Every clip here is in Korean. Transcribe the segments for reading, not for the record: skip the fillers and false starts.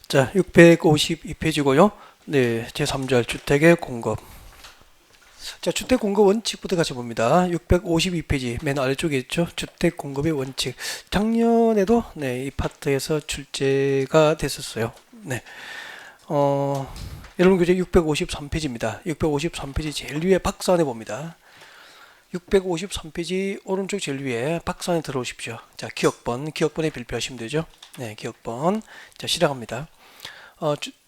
자, 652페이지고요. 네, 제3절 주택의 공급. 자, 주택 공급 원칙부터 같이 봅니다. 652페이지 맨 아래쪽에 있죠. 주택 공급의 원칙. 작년에도 이 파트에서 출제가 됐었어요. 네. 여러분 교재 653페이지입니다. 653페이지 제일 위에 박스안에 봅니다. 653페이지 오른쪽 제일 위에 박스안에 들어오십시오. 자, 기억번에 발표하시면 되죠. 네, 기억번. 자, 시작합니다.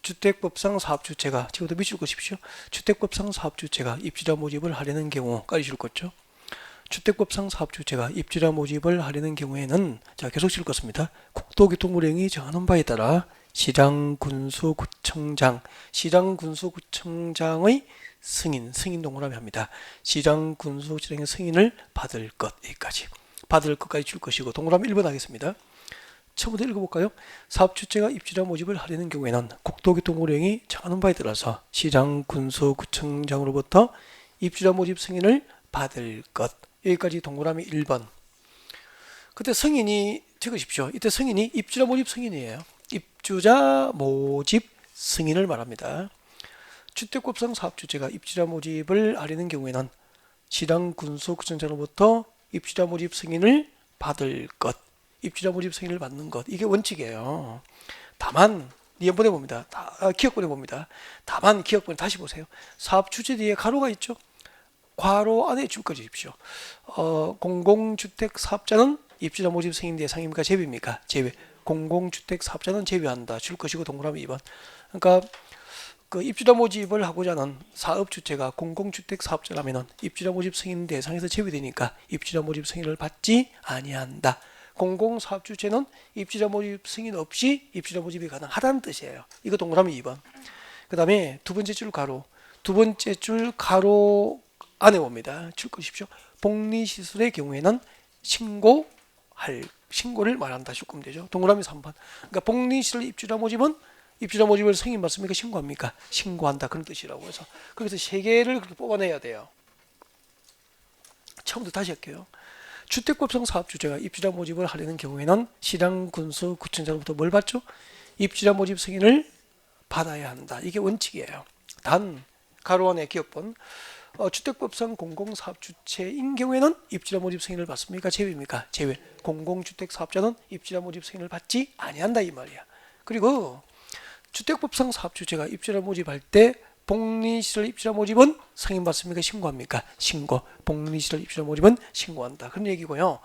주택법상 사업주체가 지금부터 밑줄 그십시오. 주택법상 사업주체가 입주자 모집을 하려는 경우까지 줄 거죠. 주택법상 사업주체가 입주자 모집을 하려는 경우에는 자 계속 줄 것입니다. 국토교통부령이 정하는 바에 따라 시장군수구청장의 승인 동그라미 합니다. 시장군수구청장의 승인을 받을 것 여기까지 줄 것이고 동그라미 1번 하겠습니다. 처음부터 읽어볼까요? 사업주체가 입주자 모집을 하려는 경우에는 국토교통부령이 정하는 바에 따라서 시장군수구청장으로부터 입주자 모집 승인을 받을 것 여기까지 동그라미 1번. 그때 승인이 적으십시오. 이때 승인이 입주자 모집 승인이에요. 입주자 모집 승인을 말합니다. 주택법상 사업주체가 입주자 모집을 하려는 경우에는 시장군수구청장으로부터 입주자 모집 승인을 받을 것 입주자 모집 승인을 받는 것 이게 원칙이에요. 다만 니은번에 봅니다. 기억번에 봅니다. 다만 기억번에 다시 보세요. 사업 주체 뒤에 가로가 있죠. 괄호 안에 줄 거 주십시오. 공공주택 사업자는 입주자 모집 승인 대상입니까? 제외입니까? 제외. 공공주택 사업자는 제외한다. 줄 것이고 동그라미 2번. 그러니까 그 입주자 모집을 하고자 하는 사업 주체가 공공주택 사업자라면 입주자 모집 승인 대상에서 제외되니까 입주자 모집 승인을 받지 아니한다. 공공사업주체는 입주자 모집 승인 없이 입주자 모집이 가능하다는 뜻이에요. 이거 동그라미 2번. 그 다음에 두 번째 줄 가로 안에 봅니다. 줄 것이십시오. 복리시설의 경우에는 신고를 말한다. 줄 거면 되죠. 동그라미 3번. 그러니까 복리시설 입주자 모집을 승인 받습니까? 신고합니까? 신고한다. 그런 뜻이라고 해서. 그래서 세 개를 그렇게 뽑아내야 돼요. 처음부터 다시 할게요. 주택법상 사업주체가 입주자 모집을 하려는 경우에는 시장군수구청장으로부터 뭘 받죠? 입주자 모집 승인을 받아야 한다. 이게 원칙이에요. 단 가로 안에 기억번 주택법상 공공사업주체인 경우에는 입주자 모집 승인을 받습니까? 제외입니까? 제외. 공공주택 사업자는 입주자 모집 승인을 받지 아니한다 이 말이야. 그리고 주택법상 사업주체가 입주자 모집할 때 복리시설 입주자 모집은 승인 받습니까? 신고합니까? 신고. 복리시설 입주자 모집은 신고한다. 그런 얘기고요.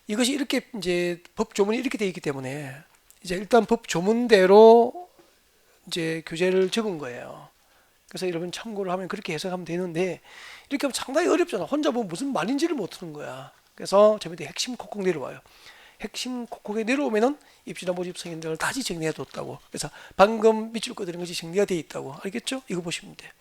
이것이 이렇게 이제 법 조문이 이렇게 되어 있기 때문에 이제 일단 법 조문대로 이제 교재를 적은 거예요. 그래서 여러분 참고를 하면 그렇게 해석하면 되는데 이렇게 하면 상당히 어렵잖아. 혼자 보면 무슨 말인지를 못 듣는 거야. 그래서 저 밑에 핵심 콕콕 내려와요. 핵심 콕콕에 내려오면은 입주자 모집 승인들을 다시 정리해 뒀다고. 그래서 방금 밑줄 꺼드린 것이 정리가 되어 있다고. 알겠죠? 이거 보시면 돼.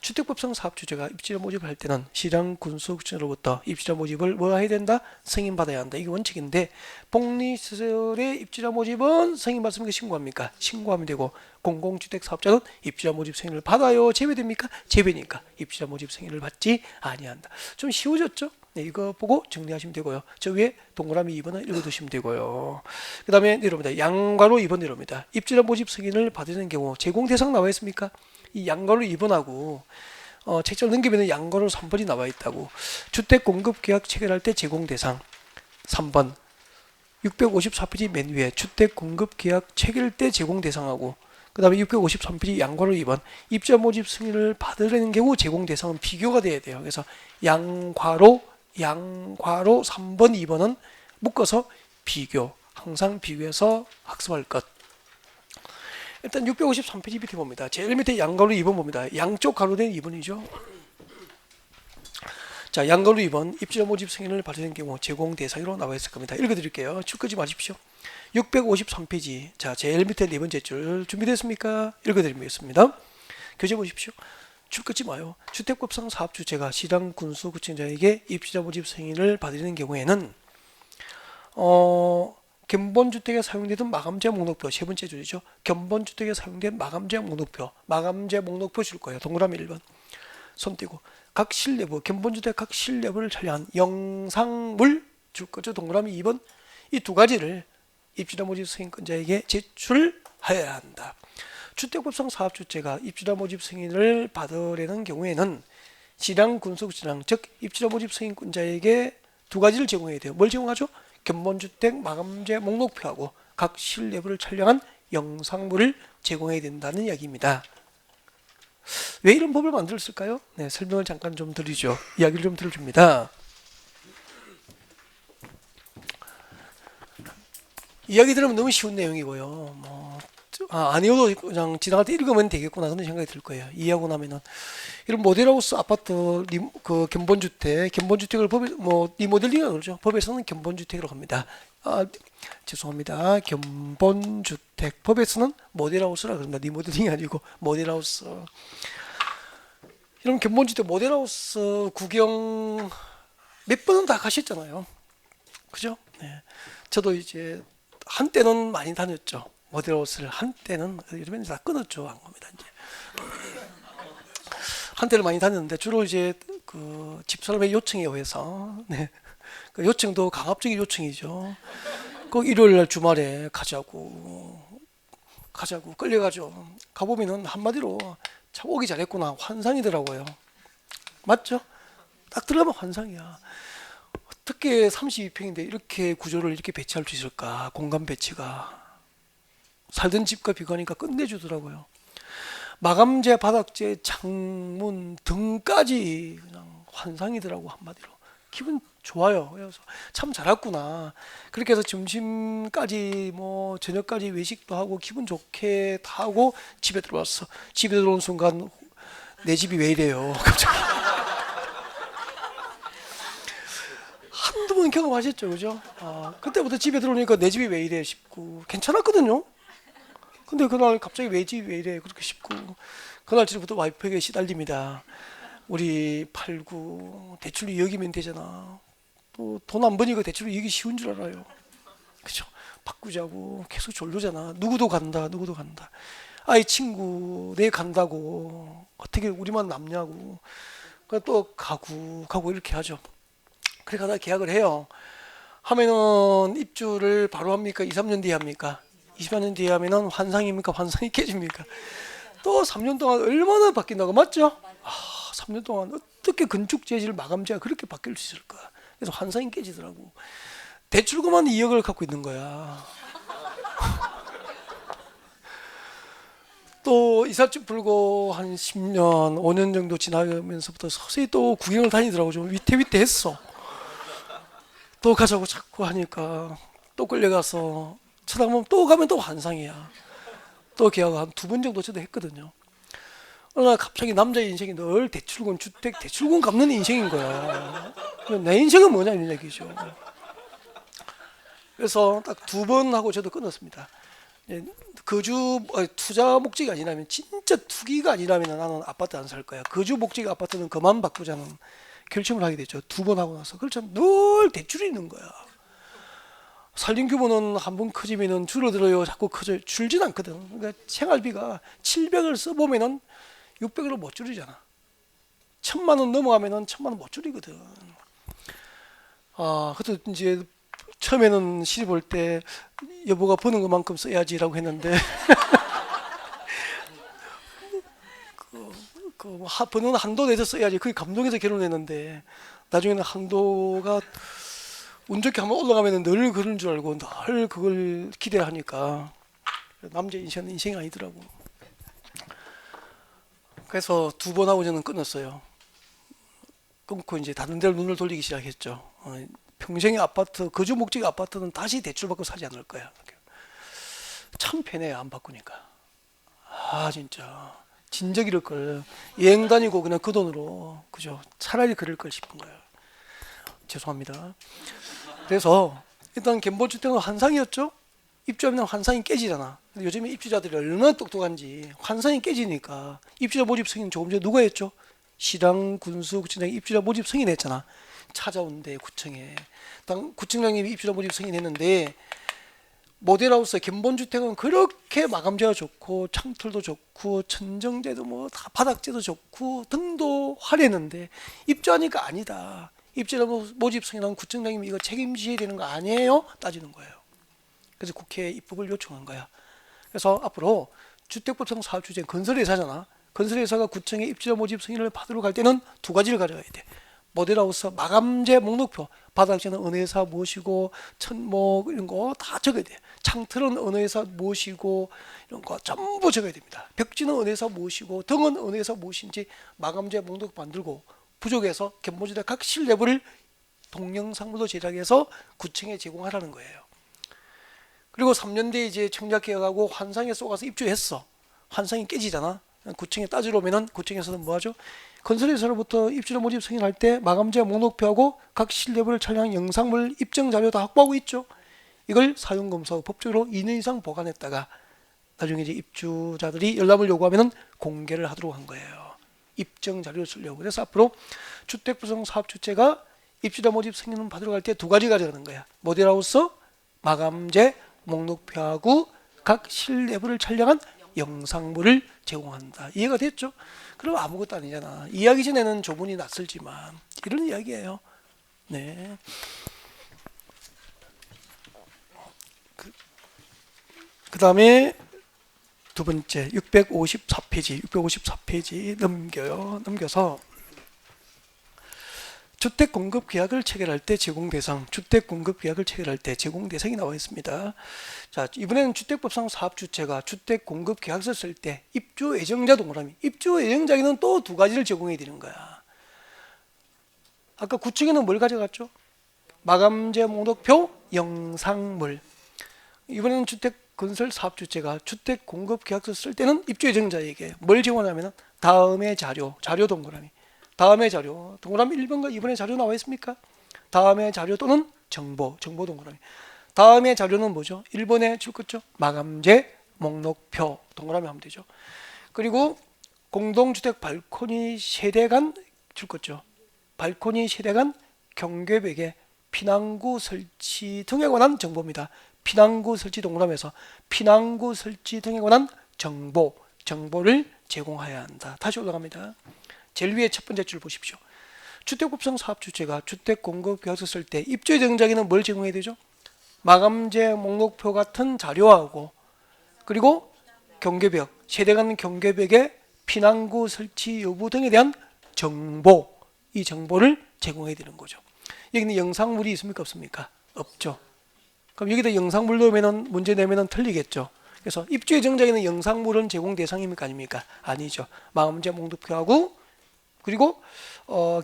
주택법상 사업주체가 입주자 모집을 할 때는 시장군수구청으로부터 입주자 모집을 뭐 해야 된다? 승인받아야 한다. 이게 원칙인데 복리시설의 입주자 모집은 승인받습니까? 신고합니까? 신고하면 되고 공공주택 사업자는 입주자 모집 승인을 받아요. 제외됩니까? 제외니까 입주자 모집 승인을 받지 아니한다. 좀 쉬워졌죠? 네, 이거 보고 정리하시면 되고요. 저 위에 동그라미 2번을 읽어두시면 되고요. 그 다음에 내려옵니다. 양괄호 2번 내려옵니다. 입주자 모집 승인을 받으는 경우 제공 대상 나와 있습니까? 이 양괄호 2번하고 책자를 넘기면 양괄호 3번이 나와 있다고. 주택 공급 계약 체결할 때 제공 대상 3번 654페이지 맨 위에 주택 공급 계약 체결 때 제공 대상하고 그 다음에 653페이지 양괄호 2번 입주자 모집 승인을 받으려는 경우 제공 대상은 비교가 돼야 돼요. 그래서 양괄호 3번 2번은 묶어서 비교 항상 비교해서 학습할 것. 일단 653페이지 밑에 봅니다. 제일 밑에 양괄호 2번 봅니다. 양쪽 가로된 2번이죠. 자, 양괄호 2번 입주자 모집 승인을 받으는 경우 제공 대상으로 나와 있을 겁니다. 읽어드릴게요. 줄 끄지 마십시오. 653페이지 자 제일 밑에 네 번째 줄 준비됐습니까? 읽어드리겠습니다. 교재 보십시오. 줄 끄지 마요. 주택법상 사업주체가 시장군수구청장에게 입주자 모집 승인을 받으는 경우에는 견본주택에 사용되던 마감제한 목록표 세 번째 줄이죠. 견본주택에 사용된 마감제한 목록표 줄 거예요. 동그라미 1번 손 띄고 각 실내부 견본주택 각 실내부를 촬영한 영상물 줄 거죠. 동그라미 2번 이 두 가지를 입주자 모집 승인권자에게 제출하는 하여야 한다. 주택법상 사업주체가 입주자 모집 승인을 받으려는 경우에는 시랑 군수구청장 즉 입주자 모집 승인권자에게 두 가지를 제공해야 돼요. 뭘 제공하죠? 견본주택 마감재 목록표하고 각 실내부를 촬영한 영상물을 제공해야 된다는 이야기입니다. 왜 이런 법을 만들었을까요? 네, 설명을 잠깐 좀 드리죠. 이야기를 좀 들어줍니다. 이야기 들으면 너무 쉬운 내용이고요. 아니어도 그냥 지나갈 때 읽으면 되겠구나 그런 생각이 들 거예요. 이해하고 나면은 이런 모델하우스 아파트 그 견본주택을 법에 리모델링이라고 그러죠. 법에서는 견본주택으로 합니다. 죄송합니다. 견본주택 법에서는 모델하우스라 그럽니다. 리모델링이 아니고 모델하우스. 이런 견본주택 모델하우스 구경 몇 번은 다 가셨잖아요. 그죠? 네. 저도 이제 한때는 많이 다녔죠. 모델하우스를 한때는 요즘에는 다 끊었죠. 안 겁니다. 이제 한때를 많이 다녔는데 주로 이제 그 집사람의 요청에 의해서 네. 그 요청도 강압적인 요청이죠. 꼭 일요일 날 주말에 가자고 끌려가죠. 가보면은 한마디로 참 오기 잘했구나 환상이더라고요. 맞죠? 딱 들어가면 환상이야. 어떻게 32평인데 이렇게 구조를 이렇게 배치할 수 있을까? 공간 배치가 살던 집과 비교하니까 끝내주더라고요. 마감재, 바닥재, 창문 등까지 그냥 환상이더라고 한마디로. 기분 좋아요. 그래서 참 잘했구나. 그렇게 해서 점심까지 저녁까지 외식도 하고 기분 좋게 다 하고 집에 들어왔어. 집에 들어온 순간 내 집이 왜 이래요? 갑자기. 한두 번 경험하셨죠, 그죠? 그때부터 집에 들어오니까 내 집이 왜 이래 싶고 괜찮았거든요. 근데 그날 갑자기 왜 집이 왜 이래 그렇게 싶고 그날 저부터 와이프에게 시달립니다. 우리 팔고 대출로 이어기면 되잖아. 또 돈 안 버니까 대출로 이어기 쉬운 줄 알아요. 그죠? 바꾸자고 계속 졸르잖아. 누구도 간다. 아이 친구 내 간다고 어떻게 우리만 남냐고. 또 가고 이렇게 하죠. 그래 가다 계약을 해요. 하면은 입주를 바로 합니까? 2, 3년 뒤에 합니까? 20년 뒤에 하면은 환상입니까? 환상이 깨집니까? 또 3년 동안 얼마나 바뀐다고 맞죠? 3년 동안 어떻게 건축 재질 마감재가 그렇게 바뀔 수 있을까? 그래서 환상이 깨지더라고. 대출금만 2억을 갖고 있는 거야. 또 이삿짐 풀고 한 10년, 5년 정도 지나면서부터 서서히 또 구경을 다니더라고. 좀 위태위태했어. 또 가자고 자꾸 하니까 또 끌려가서 쳐다보면 또 가면 또 환상이야. 또 계약 한 2번 정도 저도 했거든요. 어느 날 갑자기 남자의 인생이 늘 대출금, 주택, 대출금 갚는 인생인 거야. 내 인생은 뭐냐 이런 얘기죠. 그래서 딱 2번 하고 저도 끊었습니다. 투자 목적이 아니라면 진짜 투기가 아니라면 나는 아파트 안 살 거야. 거주 목적의 아파트는 그만 바꾸자는 결심을 하게 됐죠. 2번 하고 나서. 그렇죠. 늘 대출이 있는 거야. 살림 규모는 한 번 커지면은 줄어들어요. 자꾸 줄진 않거든. 그러니까 생활비가 700을 써보면은 600으로 못 줄이잖아. 1000만 원 넘어가면은 1000만 원 못 줄이거든. 그래도 이제 처음에는 시집 올 때 여보가 버는 것만큼 써야지라고 했는데 버는 한도 내서 써야지. 그게 감동해서 결혼했는데 나중에는 한도가 운 좋게 한번 올라가면 늘 그런 줄 알고 늘 그걸 기대하니까 남자 인생이 아니더라고. 그래서 2번 하고 저는 끊었어요. 끊고 이제 다른 데로 눈을 돌리기 시작했죠. 평생의 아파트, 거주 목적의 아파트는 다시 대출받고 사지 않을 거야. 참 편해요, 안 바꾸니까. 진짜 진작 이럴 걸 여행 다니고 그냥 그 돈으로 그죠? 차라리 그럴 걸 싶은 거예요. 죄송합니다. 그래서 일단 견본주택은 환상이었죠. 입주하면 환상이 깨지잖아. 요즘에 입주자들이 얼마나 똑똑한지 환상이 깨지니까 입주자 모집 승인 조금 전에 누가 했죠? 시당 군수구청장이 입주자 모집 승인했잖아. 찾아온대 구청에. 구청장님이 입주자 모집 승인했는데 모델하우스 견본주택은 그렇게 마감재가 좋고 창틀도 좋고 천정재도 다 바닥재도 좋고 등도 화려했는데 입주하니까 아니다. 입주자 모집 승인한 구청장님이 이거 책임지셔야 되는 거 아니에요? 따지는 거예요. 그래서 국회에 입법을 요청한 거야. 그래서 앞으로 주택법상 사업주체 건설회사잖아. 건설회사가 구청에 입주자 모집 승인을 받으러 갈 때는 두 가지를 가져가야 돼. 모델하우스 마감재 목록표, 바닥재는 어느 회사 모시고 천뭐 이런 거 다 적어야 돼. 창틀은 어느 회사 모시고 이런 거 전부 적어야 됩니다. 벽지는 어느 회사 모시고 등은 어느 회사 모신지 마감재 목록 만들고 부족해서 견본주택 각 실내부를 동영상물로 제작해서 구청에 제공하라는 거예요. 그리고 3년 뒤에 이제 청약계약하고 환상에 쏘가서 입주했어. 환상이 깨지잖아. 구청에 따지러 오면은 구청에서는 뭐 하죠? 건설회사로부터 입주자 모집 승인할 때 마감재 목록표하고 각 실내부를 촬영한 영상물 입증 자료 다 확보하고 있죠. 이걸 사용검사하고 법적으로 2년 이상 보관했다가 나중에 이제 입주자들이 열람을 요구하면은 공개를 하도록 한 거예요. 입증 자료를 쓰려고. 그래서 앞으로 주택부성 사업주체가 입주자 모집 승인을 받으러 갈 때 두 가지 가져가는 거야. 모델하우스, 마감재 목록표하고 각 실내부를 촬영한 영상물을 제공한다. 이해가 됐죠? 그럼 아무것도 아니잖아. 이해하기 전에는 조문이 낯설지만 이런 이야기예요. 네. 그 다음에 두 번째 654페이지 넘겨서 주택 공급 계약을 체결할 때 제공 대상, 주택 공급 계약을 체결할 때 제공 대상이 나와 있습니다. 자, 이번에는 주택법상 사업주체가 주택 공급 계약서 쓸 때 입주 예정자 동그라미, 입주 예정자에는 또 두 가지를 제공해 드리는 거야. 아까 구청에는 뭘 가져갔죠? 마감재 목록표, 영상물. 이번에는 주택 건설 사업주체가 주택 공급 계약서 쓸 때는 입주 예정자에게 뭘 제공하냐면은 다음의 자료 동그라미. 다음의 자료, 동그라미 1번과 2번의 자료 나와 있습니까? 다음의 자료 또는 정보 동그라미. 다음의 자료는 뭐죠? 1번에 줄 거죠? 마감재 목록표 동그라미 하면 되죠. 그리고 공동주택 발코니 세대 간 줄 거죠. 발코니 세대 간 경계벽에 피난구 설치 등에 관한 정보입니다. 피난구 설치 동그라미에서 피난구 설치 등에 관한 정보를 제공해야 한다. 다시 올라갑니다. 제일 위에 첫 번째 줄 보십시오. 주택법상 사업주체가 주택 공급 계약서 쓸 때 입주 예정자에게는 뭘 제공해야 되죠? 마감재 목록표 같은 자료하고 그리고 경계벽, 세대 간 경계벽의 피난구 설치 여부 등에 대한 정보, 이 정보를 제공해야 되는 거죠. 여기는 영상물이 있습니까? 없습니까? 없죠. 그럼 여기다 영상물 넣으면 문제 내면 틀리겠죠. 그래서 입주 예정자에게는 영상물은 제공 대상입니까? 아닙니까? 아니죠. 마감재 목록표하고 그리고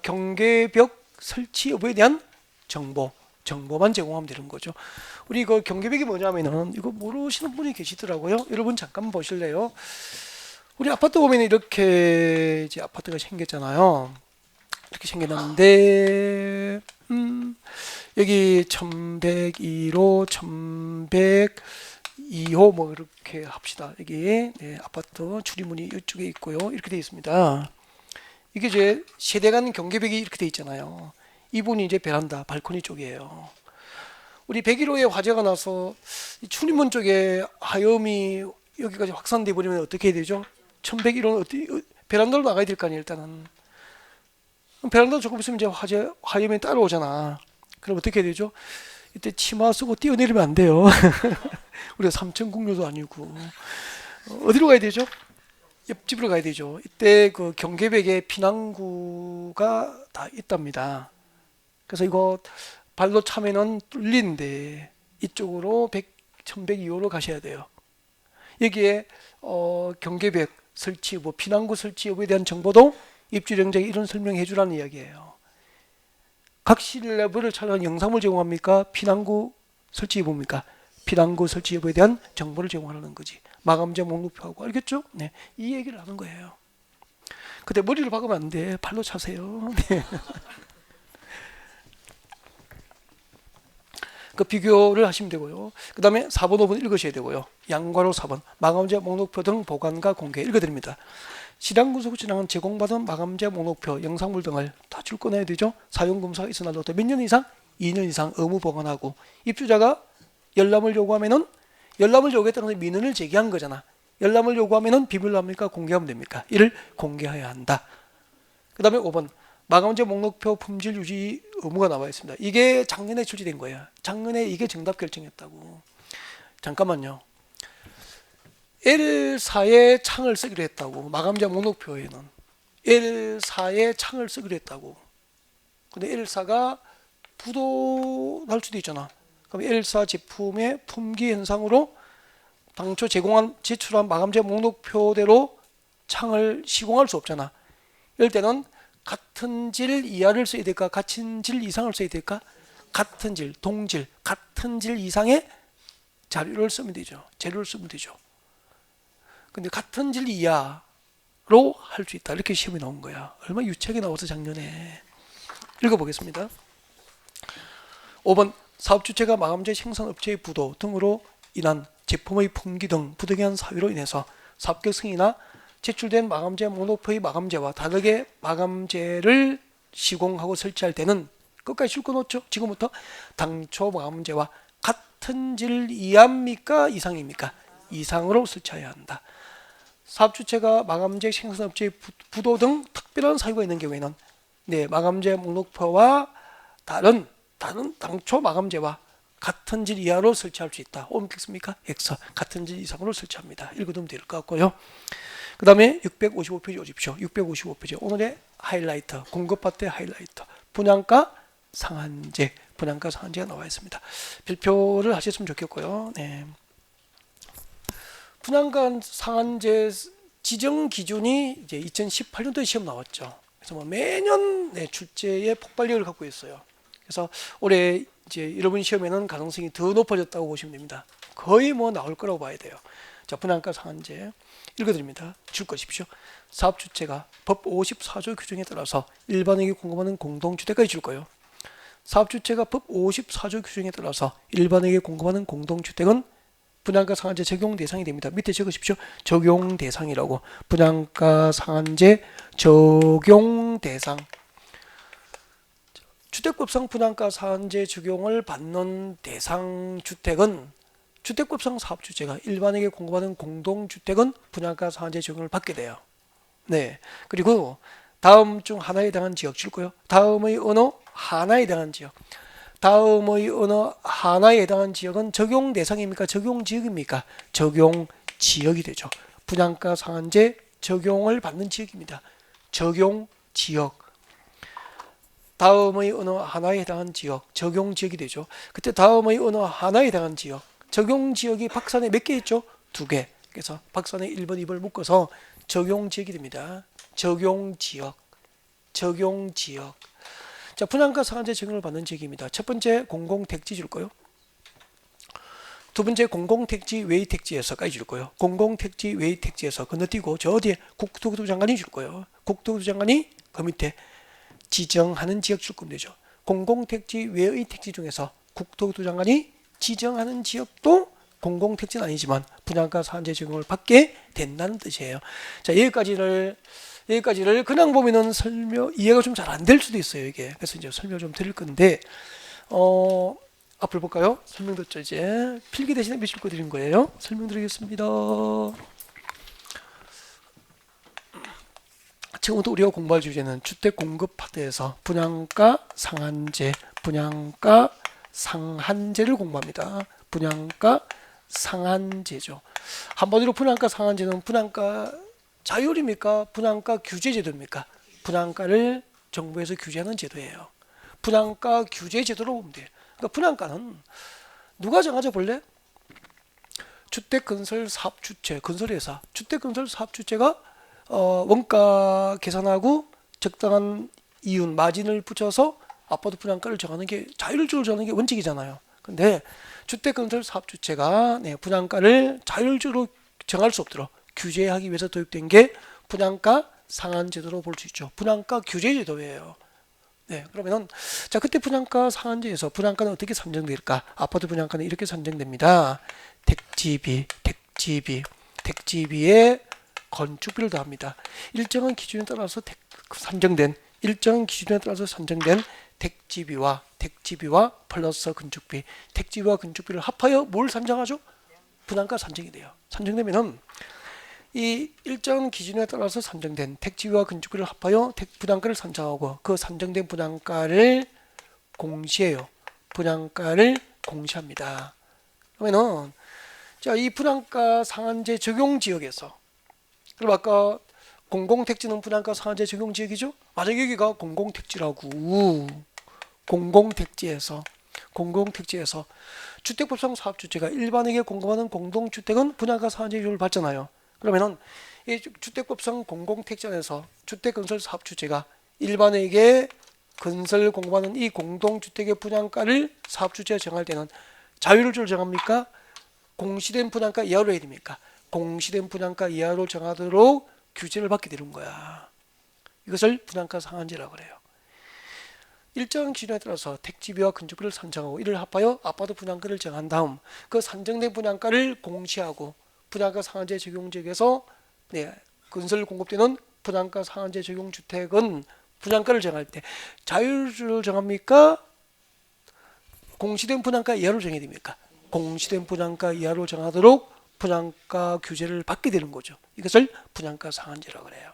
경계벽 설치 여부에 대한 정보만 제공하면 되는 거죠. 우리 그 경계벽이 뭐냐면은 이거 모르시는 분이 계시더라고요. 여러분 잠깐 보실래요? 우리 아파트 보면 이렇게 이제 아파트가 생겼잖아요. 이렇게 생겼는데 여기 1102호, 1102호 뭐 이렇게 합시다. 여기 네, 아파트 출입문이 이쪽에 있고요. 이렇게 되어 있습니다. 이게 이제 세대 간 경계벽이 이렇게 돼 있잖아요. 이분이 이제 베란다, 발코니 쪽이에요. 우리 101호에 화재가 나서 출입문 쪽에 하염이 여기까지 확산돼 버리면 어떻게 해야 되죠? 1101호는 어떻게 베란다로 나가야 될 거 아니에요, 일단은. 베란다 조금 있으면 이제 화염이 따라오잖아. 그럼 어떻게 해야 되죠? 이때 치마 쓰고 뛰어내리면 안 돼요. 우리가 3층 국료도 아니고. 어디로 가야 되죠? 옆집으로 가야 되죠. 이때 그 경계벽에 피난구가 다 있답니다. 그래서 이거 발로 차면은 뚫리는데 이쪽으로 1102호로 가셔야 돼요. 여기에 경계벽 설치 여부, 피난구 설치 여부에 대한 정보도 입주령장에 이런 설명해 주라는 이야기예요. 각 실내부를 촬영한 영상을 제공합니까? 피난구 설치 여부입니까? 피난구 설치 여부에 대한 정보를 제공하는 거지. 마감재 목록표하고 알겠죠? 네, 이 얘기를 하는 거예요. 근데 머리를 박으면 안 돼. 발로 차세요. 네. 그 비교를 하시면 되고요. 그 다음에 4번, 5번 읽으셔야 되고요. 양괄호 4번 마감재 목록표 등 보관과 공개 읽어드립니다. 시당군수구청은 제공받은 마감재 목록표, 영상물 등을 다 줄 꺼내야 되죠. 사용검사가 있어나도 몇 년 이상? 2년 이상 의무 보관하고 입주자가 열람을 요구하면은 열람을 요구했다는 것은 민원을 제기한 거잖아. 열람을 요구하면은 비밀로 합니까? 공개하면 됩니까? 이를 공개해야 한다. 그 다음에 5번 마감재 목록표 품질 유지 의무가 나와 있습니다. 이게 작년에 출시된 거예요. 작년에 이게 정답 결정했다고. 잠깐만요. L4에 창을 쓰기로 했다고. 마감재 목록표에는 L4에 창을 쓰기로 했다고. 근데 L4가 부도날 수도 있잖아. 그럼 L4 제품의 품귀 현상으로 당초 제출한 마감재 목록표대로 창을 시공할 수 없잖아. 이럴 때는 같은 질 이하를 써야 될까? 같은 질 이상을 써야 될까? 같은 질, 동질, 같은 질 이상의 자료를 쓰면 되죠. 재료를 쓰면 되죠. 근데 같은 질 이하로 할 수 있다. 이렇게 시험이 나온 거야. 얼마나 유치하게 나와서 작년에. 읽어보겠습니다. 5번 사업주체가 마감재 생산업체의 부도 등으로 인한 제품의 품귀 등 부득이한 사유로 인해서 사업계 승인이나 제출된 마감재 목록표의 마감재와 다르게 마감재를 시공하고 설치할 때는 끝까지 읽어놓죠. 지금부터 당초 마감재와 같은 질 이하입니까? 이상입니까? 이상으로 설치해야 한다. 사업주체가 마감재 생산업체의 부도 등 특별한 사유가 있는 경우에는 마감재 목록표와 다른 당초 마감재와 같은 질 이하로 설치할 수 있다. 옮기겠습니까? X. 같은 질 이상으로 설치합니다. 읽어두면 될 것 같고요. 그 다음에 655페이지 오십시오. 655페이지 오늘의 하이라이트, 공급 파트의 하이라이트, 분양가 상한제, 분양가 상한제가 나와 있습니다. 별표를 하셨으면 좋겠고요. 네. 분양가 상한제 지정 기준이 이제 2018년도에 시험 나왔죠. 그래서 뭐 매년 출제에 폭발력을 갖고 있어요. 그래서 올해 이제 여러분 시험에는 가능성이 더 높아졌다고 보시면 됩니다. 거의 뭐 나올 거라고 봐야 돼요. 자, 분양가 상한제 읽어드립니다. 줄 것이십시오. 사업주체가 법 54조 규정에 따라서 일반에게 공급하는 공동주택까지 줄 거예요. 사업주체가 법 54조 규정에 따라서 일반에게 공급하는 공동주택은 분양가 상한제 적용 대상이 됩니다. 밑에 적으십시오. 적용 대상이라고. 분양가 상한제 적용 대상. 주택법상 분양가 상한제 적용을 받는 대상 주택은 주택법상 사업주체가 일반에게 공급하는 공동주택은 분양가 상한제 적용을 받게 돼요. 네. 그리고 다음 중 하나에 해당한 지역 줄 거요. 다음의 어느 하나에 해당한 지역. 다음의 어느 하나에 해당한 지역은 적용 대상입니까? 적용 지역입니까? 적용 지역이 되죠. 분양가 상한제 적용을 받는 지역입니다. 적용 지역. 다음의 어느 하나에 해당한 지역, 적용 지역이 되죠. 그때 다음의 어느 하나에 해당한 지역, 적용 지역이 박산에 몇 개 있죠? 2개. 그래서 박산에 1번, 2번을 묶어서 적용 지역이 됩니다. 적용 지역, 적용 지역. 자, 분양가 상한제 적용을 받는 지역입니다. 첫 번째 공공택지 줄 거요. 두 번째 공공택지 외의 택지에서까지 줄 거요. 공공택지 외의 택지에서 건너뛰고 저 어디에 국토교토부 장관이 줄 거요. 국토교토부 장관이 그 밑에 지정하는 지역 줄 거면 되죠. 공공택지 외의 택지 중에서 국토교토부 장관이 지정하는 지역도 공공택지는 아니지만 분양가 상한제 적용을 받게 된다는 뜻이에요. 자, 여기까지를 그냥 보면은 이해가 좀 잘 안 될 수도 있어요, 이게. 그래서 이제 설명 좀 드릴 건데, 앞을 볼까요? 설명 듣죠, 이제. 필기 대신에 몇 줄 거 드린 거예요? 설명 드리겠습니다. 지금부터 우리가 공부할 주제는 주택 공급 파트에서 분양가 상한제를 공부합니다. 분양가 상한제죠. 한마디로 분양가 상한제는 분양가 자율입니까? 분양가 규제 제도입니까? 분양가를 정부에서 규제하는 제도예요. 분양가 규제 제도로 보면 돼요. 그러니까 분양가는 누가 정하죠 본래? 주택건설사업주체, 건설회사, 주택건설사업주체가 원가 계산하고 적당한 이윤, 마진을 붙여서 아파트 분양가를 정하는 게 자율적으로 정하는 게 원칙이잖아요. 근데 주택건설사업주체가 분양가를 자율적으로 정할 수 없도록 규제하기 위해서 도입된 게 분양가 상한제도로 볼 수 있죠. 분양가 규제제도예요. 네, 그러면은 자 그때 분양가 상한제에서 분양가는 어떻게 산정될까? 아파트 분양가는 이렇게 산정됩니다. 택지비에 건축비를 더합니다. 일정한 기준에 따라서 산정된 택지비와 플러스 건축비, 택지비와 건축비를 합하여 뭘 산정하죠? 분양가 산정이 돼요. 산정되면은 이 일정 기준에 따라서 산정된 택지비와 건축비를 합하여 분양가를 산정하고 그 산정된 분양가를 공시해요. 분양가를 공시합니다. 그러면은 자, 이 분양가 상한제 적용 지역에서, 그럼 아까 공공택지는 분양가 상한제 적용 지역이죠? 만약 여기가 공공택지라고, 공공택지에서 주택법상 사업주체가 일반에게 공급하는 공동주택은 분양가 상한제 적용을 받잖아요. 그러면은 이 주택법상 공공택지 안에서 주택건설 사업주체가 일반에게 건설 공급하는 이 공동주택의 분양가를 사업주체가 정할 때는 자율적으로 정합니까? 공시된 분양가 이하로 해야 됩니까? 공시된 분양가 이하로 정하도록 규제를 받게 되는 거야. 이것을 분양가 상한제라고 그래요. 일정 기준에 따라서 택지비와 건축비를 산정하고 이를 합하여 아파트 분양가를 정한 다음 그 산정된 분양가를 공시하고 분양가 상한제 적용 지역에서 건설 공급되는 분양가 상한제 적용 주택은 분양가를 정할 때 자율적으로 정합니까? 공시된 분양가 이하로 정해야 됩니까? 공시된 분양가 이하로 정하도록 분양가 규제를 받게 되는 거죠. 이것을 분양가 상한제라고 그래요.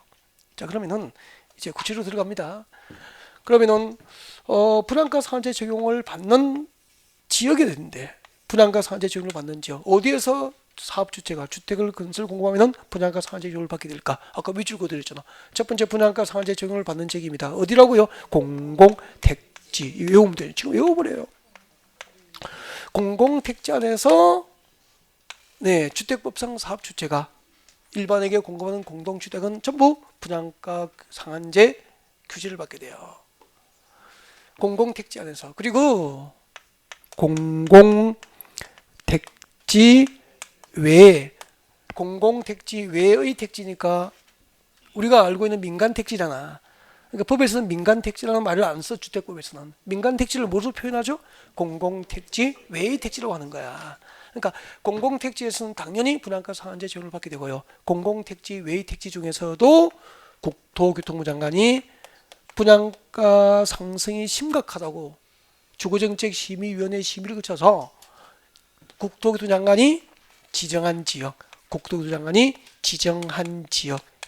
자, 그러면은 이제 구체로 들어갑니다. 그러면은 분양가 상한제 적용을 받는 지역이 되는데 분양가 상한제 적용을 받는 지역 어디에서 사업주체가 주택을 건설 공급하면 분양가 상한제 적용을 받게 될까? 아까 밑줄 그어드렸잖아. 첫 번째 분양가 상한제 적용을 받는 지역입니다. 어디라고요? 공공택지. 외우면 돼요. 지금 외워버려요. 공공택지 안에서 주택법상 사업주체가 일반에게 공급하는 공동주택은 전부 분양가 상한제 규제를 받게 돼요. 공공택지 안에서. 그리고 공공택지 외에, 공공택지 외의 택지니까 우리가 알고 있는 민간택지잖아. 그러니까 법에서는 민간택지라는 말을 안 써. 주택법에서는 민간택지를 무엇으로 표현하죠? 공공택지 외의 택지라고 하는 거야. 그러니까 공공택지에서는 당연히 분양가 상한제 적용을 받게 되고요. 공공택지 외의 택지 중에서도 국토교통부 장관이 분양가 상승이 심각하다고 주거정책심의위원회 심의를 거쳐서 국토교통부 장관이 지정한 지역,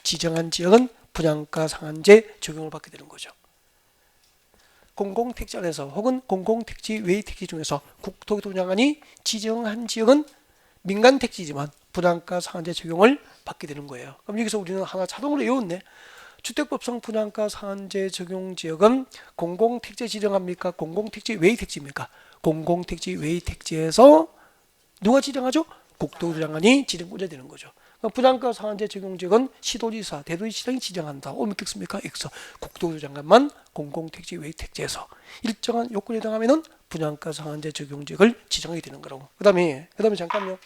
지정한 지역은 분양가 상한제 적용을 받게 되는 거죠. 공공택지 안에서 혹은 공공택지 외의 택지 중에서 국토교통부 장관이 지정한 지역은 민간택지지만 분양가 상한제 적용을 받게 되는 거예요. 그럼 여기서 우리는 하나 자동으로 외웠네. 주택법상 분양가 상한제 적용 지역은 공공택지 지정합니까? 공공택지 외의 택지입니까? 공공택지 외의 택지에서 누가 지정하죠? 국토교통부 장관이 지정권자 되는 거죠. 분양가 상한제 적용 지역은 시도지사, 대도시장이 지정한다. 오면 겠습니까? X. 국토교통부 장관만 공공택지 외의 택지에서 일정한 요건에 해당하면은 분양가 상한제 적용 지역을 지정하게 되는 거라고. 그다음에 잠깐만요.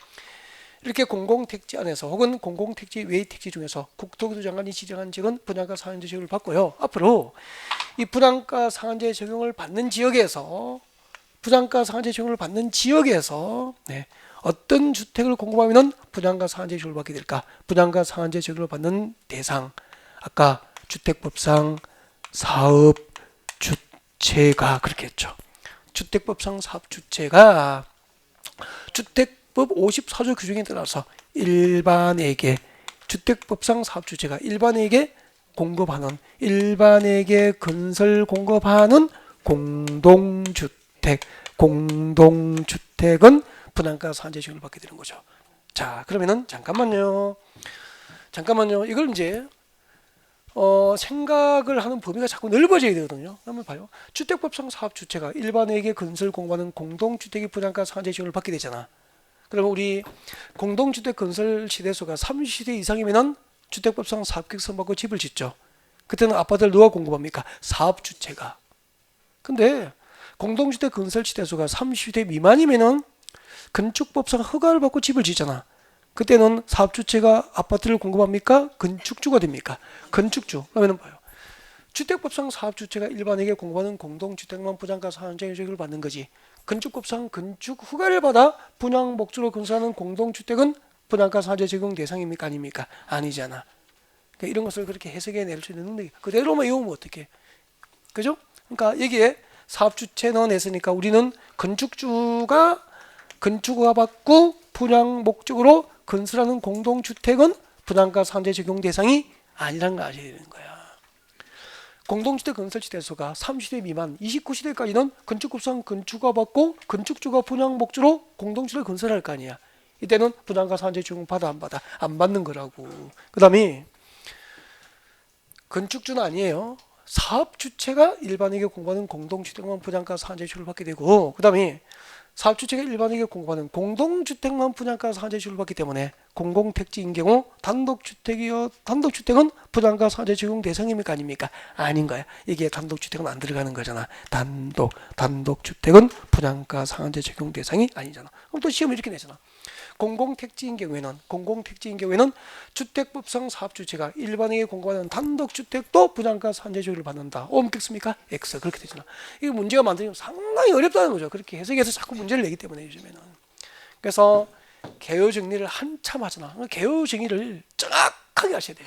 이렇게 공공택지 안에서 혹은 공공택지 외의 택지 중에서 국토교통부 장관이 지정한 지역은 분양가 상한제 적용을 받고요. 앞으로 이 분양가 상한제 적용을 받는 지역에서 어떤 주택을 공급하면 분양가 상한제 적용을 받게 될까? 분양가 상한제 적용을 받는 대상, 아까 주택법상 사업주체가 그렇게 했죠. 주택법상 사업주체가 주택법 54조 규정에 따라서 일반에게 주택법상 사업주체가 일반에게 건설 공급하는 공동주택은 분양가 상한제 적용을 받게 되는 거죠. 자, 그러면은 잠깐만요. 이걸 이제 생각을 하는 범위가 자꾸 넓어져야 되거든요. 한번 봐요. 주택법상 사업주체가 일반에게 건설 공급하는 공동주택의 분양가 상한제 적용을 받게 되잖아. 그러면 우리 공동주택 건설 시대수가 30세대 이상이면은 주택법상 사업계획 선포하고 집을 짓죠. 그때는 아파트를 누가 공급합니까? 사업주체가. 근데 공동주택 건설 시대수가 30대 미만이면은 건축법상 허가를 받고 집을 짓잖아. 그때는 사업주체가 아파트를 공급합니까? 건축주가 됩니까? 건축주. 그러면 봐요. 주택법상 사업주체가 일반에게 공급하는 공동주택만 분양가 상한제 적용을 받는 거지. 건축법상 건축 허가를 받아 분양 목적으로 건설하는 공동주택은 분양가 상한제 적용 대상입니까? 아닙니까? 아니잖아. 그러니까 이런 것을 그렇게 해석해 낼 수 있는 능력이 그대로만 외우면 어떡해? 그죠? 그러니까 여기에 사업주체 넣어냈으니까 우리는 건축주가 건축허가 받고 분양 목적으로 건설하는 공동주택은 분양가 상한제 적용 대상이 아니라는 걸 아셔야 되는 거야. 공동주택 건설지 대수가 30대 미만, 29세대까지는 건축법상 건축허가 받고 건축주가 분양 목적으로 공동주택을 건설할 거 아니야. 이때는 부담가 상한제 적용 받아 안 받아? 안 받는 거라고. 그 다음에 건축주는 아니에요. 사업 주체가 일반에게 공부하는 공동주택만 분양가 상한제 지급을 받게 되고, 그 다음에 사업 주체가 일반에게 공부하는 공동주택만 분양가 상한제 지급을 받기 때문에 공공택지인 경우 단독주택은 분양가 상한제 적용 대상입니까 아닙니까? 아닌 거야. 이게 단독주택은 안 들어가는 거잖아. 단독주택은 분양가 상한제 적용 대상이 아니잖아. 그럼 또 시험을 이렇게 내잖아. 공공택지인 경우에는 주택법상 사업주체가 일반에게 공급하는 단독주택도 분양가 상한제 적용을 받는다. O 묻겠습니까? X 그렇게 되잖아. 이게 문제가 만들면 상당히 어렵다는 거죠. 그렇게 해석해서 자꾸 문제를 내기 때문에 요즘에는. 그래서 개요 정리를 한참 하잖아. 개요 정리를 정확하게 하셔야 돼요.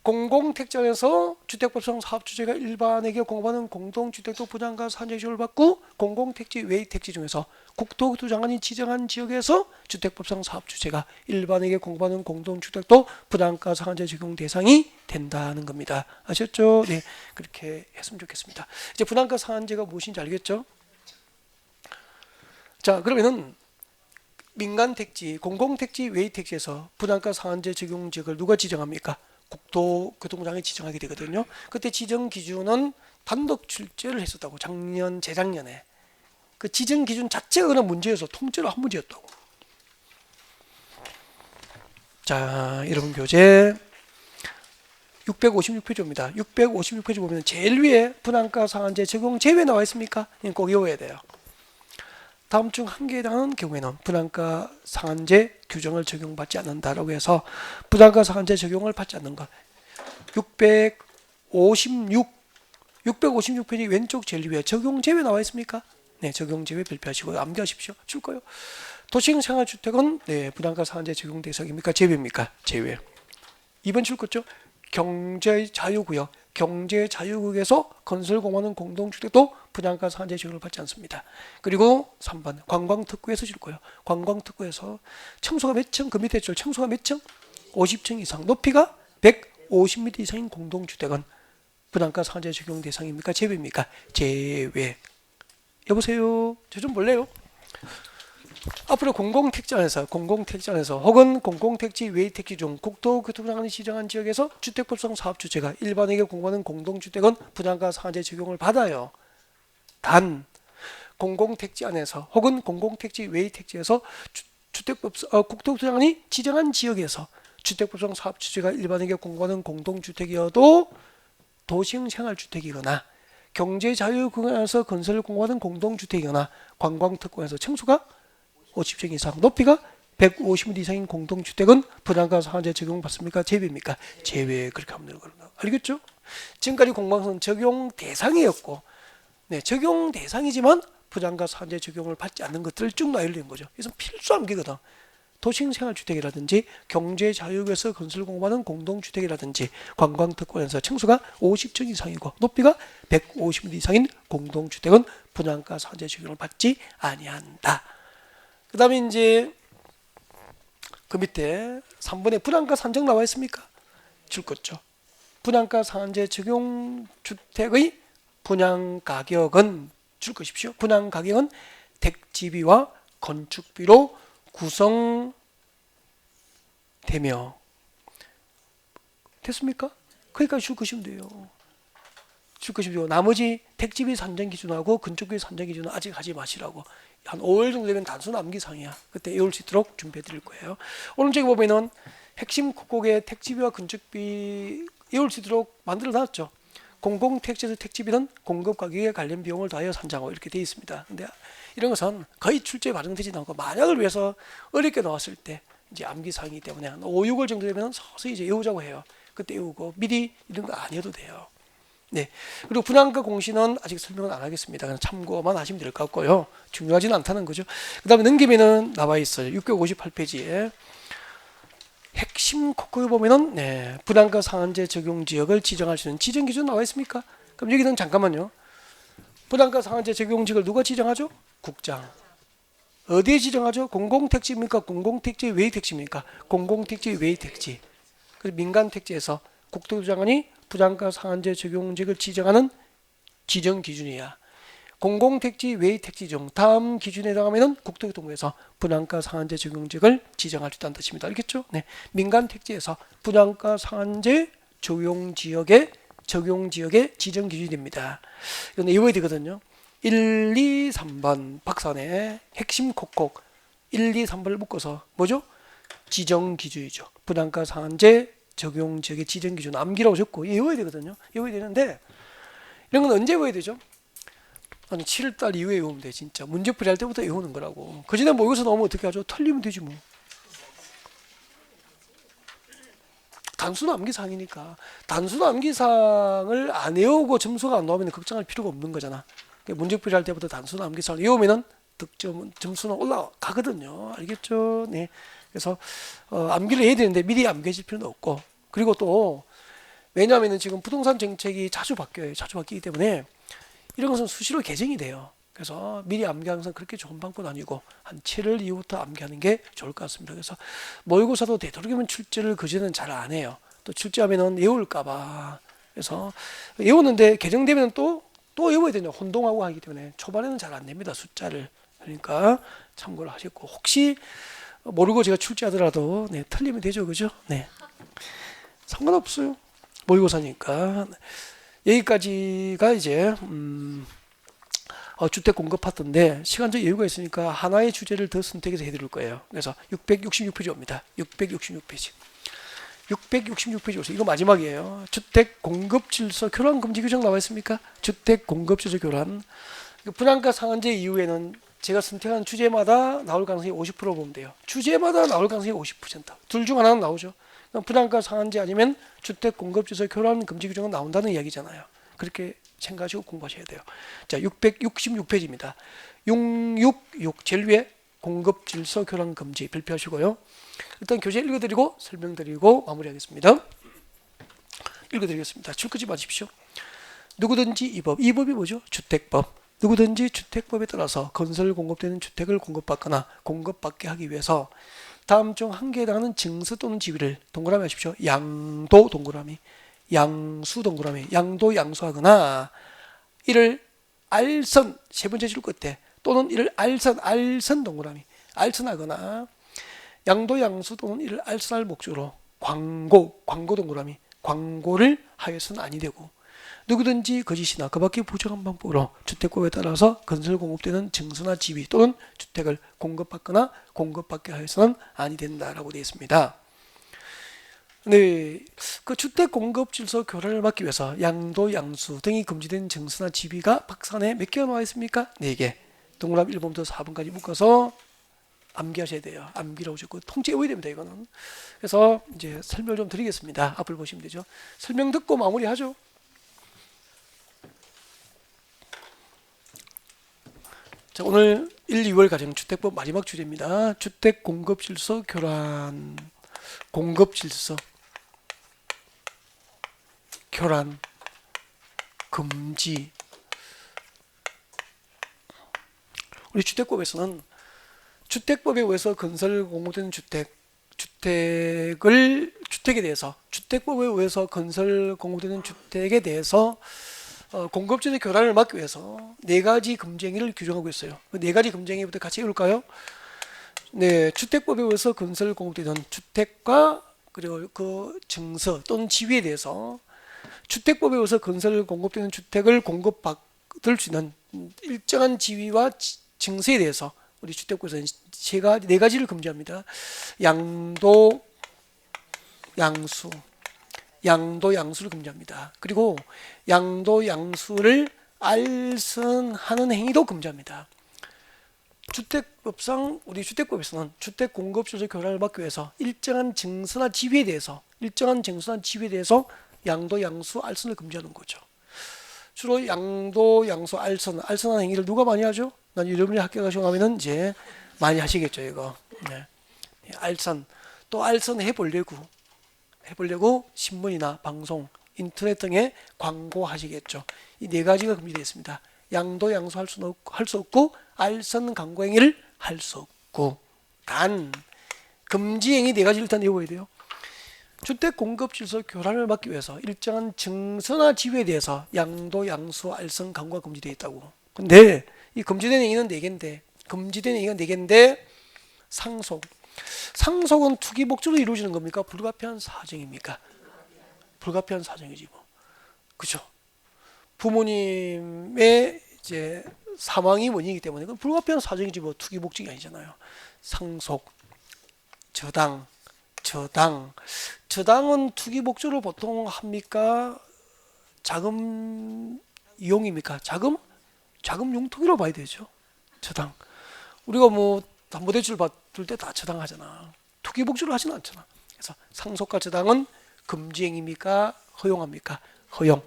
공공택지에서 주택법상 사업주체가 일반에게 공급하는 공동주택도 분양가 상한제 적용을 받고, 공공택지 외의 택지 중에서 국토교토부 장관이 지정한 지역에서 주택법상 사업주체가 일반에게 공급하는 공동주택도 분양가 상한제 적용 대상이 된다는 겁니다. 아셨죠? 네, 그렇게 했으면 좋겠습니다. 이제 분양가 상한제가 무엇인지 알겠죠? 자, 그러면은 민간택지, 공공택지 외의 택지에서 분양가 상한제 적용 지역을 누가 지정합니까? 국토교통부장이 지정하게 되거든요. 그때 지정 기준은 단독 출제를 했었다고. 재작년에 그 지정 기준 자체가 그냥 문제여서 통째로 한 문제였다고. 자, 여러분 교재 656페이지입니다. 656페이지 보면 제일 위에 분양가 상한제 적용 제외 나와 있습니까? 꼭 외워야 돼요. 다음 중 한 개에 해당하는 경우에는 분양가 상한제 규정을 적용받지 않는다라고 해서 분양가 상한제 적용을 받지 않는 것. 656페이지 왼쪽 제일 위에 적용 제외 나와 있습니까? 네, 적용 제외 발표하시고 암기하십시오. 줄 거예요. 도시형 생활주택은 네, 분양가 상한제 적용 대상입니까? 제외입니까? 제외. 2번 줄 거죠? 경제자유구역. 경제자유구역에서 건설공원은 공동주택도 분양가 상한제 적용을 받지 않습니다. 그리고 3번 관광특구에서 줄 거예요. 관광특구에서 청소가 몇 층? 그 밑에 줄 청소가 몇 층? 50층 이상. 높이가 150m 이상인 공동주택은 분양가 상한제 적용 대상입니까? 제외입니까? 제외. 여보세요? 저 좀 볼래요? 앞으로 공공택지 안에서 혹은 공공택지 외의 택지 중 국토교통부 장관이 지정한 지역에서 주택법상 사업주체가 일반에게 공급하는 공동주택은 분양가 상한제 적용을 받아요. 단 공공택지 안에서 혹은 공공택지 외의 택지에서 국토교통부 장관이 지정한 지역에서 주택법상 사업주체가 일반에게 공급하는 공동주택이어도 도시형 생활주택이거나 경제자유구간에서 건설을 공급하는 공동주택이거나 관광특구에서 층수가 50층 이상, 높이가 150m 이상인 공동주택은 분양가 상한제 적용받습니까? 제외입니까? 제외. 그렇게 하면 되는 겁니다. 알겠죠? 지금까지 공방선 적용 대상이었고, 네, 적용 대상이지만 분양가 상한제 적용을 받지 않는 것들을 쭉 나열된 거죠. 그래서 필수 암기거든. 도시형 생활주택이라든지 경제자유구에서 건설 공급하는 공동주택이라든지 관광특구에서 층수가 50층 이상이고 높이가 150m 이상인 공동주택은 분양가 상한제 적용을 받지 아니한다. 그 다음에 이제 그 밑에 3번에 분양가 산정 나와 있습니까? 줄 거죠. 분양가 상한제 적용 주택의 분양가격은 줄 것입시오. 분양가격은 택지비와 건축비로 구성되며 됐습니까? 거기까지 줄 것이면 돼요. 줄 것이면 나머지 택지비 산정 기준하고 건축비 산정 기준은 아직 하지 마시라고. 한 5월 정도 되면 단순 암기상이야. 그때 외울 수 있도록 준비해 드릴 거예요. 오른쪽에 보면은 핵심 국곡의 택지비와 건축비 외울 수 있도록 만들어 놨죠. 공공택지에서 택지비는 공급 가격에 관련 비용을 더하여 산정하고 이렇게 되어 있습니다. 근데 이런 것은 거의 출제에 반영되지 않고 만약을 위해서 어렵게 나왔을 때 이제 암기상이기 때문에 한 5, 6월 정도 되면 서서히 이제 외우자고 해요. 그때 외우고 미리 이런 거 안 해도 돼요. 네. 그리고 분양가 공시는 아직 설명은 안 하겠습니다. 그냥 참고만 하시면 될 것 같고요. 중요하지는 않다는 거죠. 그 다음에 넘기면은 나와 있어요. 658페이지에. 핵심 코코에 보면은, 네. 분양가 상한제 적용 지역을 지정할 수 있는 지정 기준 나와 있습니까? 그럼 여기는 잠깐만요. 분양가 상한제 적용 지역을 누가 지정하죠? 국장. 어디에 지정하죠? 공공택지입니까? 공공택지 외의 택지입니까? 공공택지 외의 택지. 그래서 민간택지에서 국토부 장관이 분양가 상한제 적용 지역을 지정하는 지정 기준이야. 공공택지 외의 택지 중 다음 기준에 해당하면 국토교통부에서 분양가 상한제 적용지역을 지정할 수 있다는 뜻입니다. 알겠죠? 네. 민간 택지에서 분양가 상한제 적용지역의 지정 기준이 됩니다. 이건 외워야 되거든요. 1, 2, 3번 박산의 핵심 콕콕 1, 2, 3번을 묶어서 뭐죠? 지정 기준이죠. 분양가 상한제 적용 지역의 지정 기준 암기라고 적고 외워야 되거든요. 외워야 되는데 이런 건 언제 외워야 되죠? 아니 7월달 이후에 외우면 돼. 진짜 문제풀이 할 때부터 외우는 거라고. 그 전에 모의고사 나오면 어떻게 하죠? 틀리면 되지 뭐. 단순 암기사항이니까 단순 암기사항을 안 외우고 점수가 안 나오면 걱정할 필요가 없는 거잖아. 문제풀이 할 때부터 단순 암기사항을 외우면은 점수는 올라가거든요. 알겠죠? 네. 그래서 암기를 해야 되는데 미리 암기하실 필요는 없고, 그리고 또 왜냐하면 지금 부동산 정책이 자주 바뀌어요. 자주 바뀌기 때문에 이런 것은 수시로 개정이 돼요. 그래서 미리 암기하는 것은 그렇게 좋은 방법은 아니고 한 7월 이후부터 암기하는 게 좋을 것 같습니다. 그래서 모의고사도 되도록이면 출제를 그전에는 잘 안 해요. 또 출제하면은 외울까봐. 그래서 외우는데 개정되면 또 외워야 되냐. 혼동하고 하기 때문에 초반에는 잘 안 됩니다. 숫자를. 그러니까 참고를 하셨고, 혹시 모르고 제가 출제하더라도 네, 틀리면 되죠. 그죠? 네. 상관없어요. 모의고사니까. 여기까지가 이제 주택 공급 파트인데 시간적 여유가 있으니까 하나의 주제를 더 선택해서 해드릴 거예요. 그래서 666페이지 옵니다. 666페이지. 666페이지 오세요. 이거 마지막이에요. 주택 공급 질서 교란 금지 규정 나와 있습니까? 주택 공급 질서 교란. 분양가 상한제 이후에는 제가 선택한 주제마다 나올 가능성이 50% 보면 돼요. 주제마다 나올 가능성이 50%. 둘 중 하나는 나오죠. 분양가 상한제 아니면 주택 공급 질서 교란 금지 규정은 나온다는 이야기잖아요. 그렇게 생각하시고 공부하셔야 돼요. 자, 666페이지입니다. 666 제일 위에 공급 질서 교란 금지 발표하시고요. 일단 교재 읽어드리고 설명드리고 마무리하겠습니다. 읽어드리겠습니다. 출끄지 마십시오. 누구든지 이 법이 뭐죠? 주택법. 누구든지 주택법에 따라서 건설 공급되는 주택을 공급받거나 공급받게 하기 위해서 다음 중 한 개에 해당하는 증서 또는 지위를 동그라미 하십시오. 양도 동그라미, 양수 동그라미, 양도 양수하거나 이를 알선 세 번째 줄 끝에 또는 이를 알선 동그라미, 알선하거나 양도 양수 또는 이를 알선할 목적으로 광고 동그라미, 광고를 하여서는 아니 되고, 누구든지 거짓이나 그밖에 부정한 방법으로 주택법에 따라서 건설 공급되는 증서나 지위 또는 주택을 공급받거나 공급받게 하여서는 아니 된다라고 되어 있습니다. 네, 그 주택 공급 질서 교란을 막기 위해서 양도 양수 등이 금지된 증서나 지위가 박산에 몇 개가 나와 있습니까? 4개. 동그라미 1번부터 4번까지 묶어서 암기하셔야 돼요. 암기라고 적고 통째 외워야 됩니다. 이거는. 그래서 이제 설명을 좀 드리겠습니다. 앞을 보시면 되죠. 설명 듣고 마무리하죠. 자, 오늘 1, 2월 가정주택법 마지막 주제입니다. 주택 공급 질서 교란, 공급 질서 교란 금지. 우리 주택법에서는 주택법에 의해서 건설 공급되는 주택에 대해서, 주택법에 의해서 건설 공급되는 주택에 대해서 공급질의 교란을 막기 위해서 4가지 금지행위를 규정하고 있어요. 그 4가지 금지행위부터 같이 읽을까요? 네, 주택법에 의해서 건설 공급되는 주택과 그리고 그 증서 또는 지위에 대해서 주택법에 의해서 건설 공급되는 주택을 공급받을 수 있는 일정한 지위와 증서에 대해서 우리 주택법에서는 4가지를 금지합니다. 양도 양수를 금지합니다. 그리고 양도 양수를 알선하는 행위도 금지합니다. 주택법상 우리 주택법에서는 주택 공급 질서 교란을 막기 위해서 일정한 증서나 지위에 대해서 양도 양수 알선을 금지하는 거죠. 주로 양도 양수 알선하는 행위를 누가 많이 하죠? 난 여러분이 학교 가시고 나면은 이제 많이 하시겠죠, 이거. 네. 알선 해보려고 신문이나 방송, 인터넷 등에 광고하시겠죠. 이 4가지가 금지되어 있습니다. 양도 양수 할 수 없고 알선 광고 행위를 할 수 없고, 단 금지 행위 4가지를 일단 외워야 돼요. 주택 공급 질서 교란을 막기 위해서 일정한 증서나 지위에 대해서 양도 양수 알선 광고가 금지되어 있다고. 근데 이 금지된 행위는 4개인데 금지된 행위가 4개인데 상속은 투기 목적으로 이루어지는 겁니까? 불가피한 사정입니까? 불가피한 사정이지 뭐. 그죠? 부모님의 이제 사망이 원인이기 때문에 그건 불가피한 사정이지 뭐 투기 목적이 아니잖아요. 상속, 저당은 투기 목적으로 보통 합니까? 자금 이용입니까? 자금 융통이라고 봐야 되죠. 저당. 우리가 뭐 담보대출 받을 때 다 저당하잖아. 투기 목적으로 하지는 않잖아. 그래서 상속과 저당은 금지행위입니까? 허용합니까? 허용.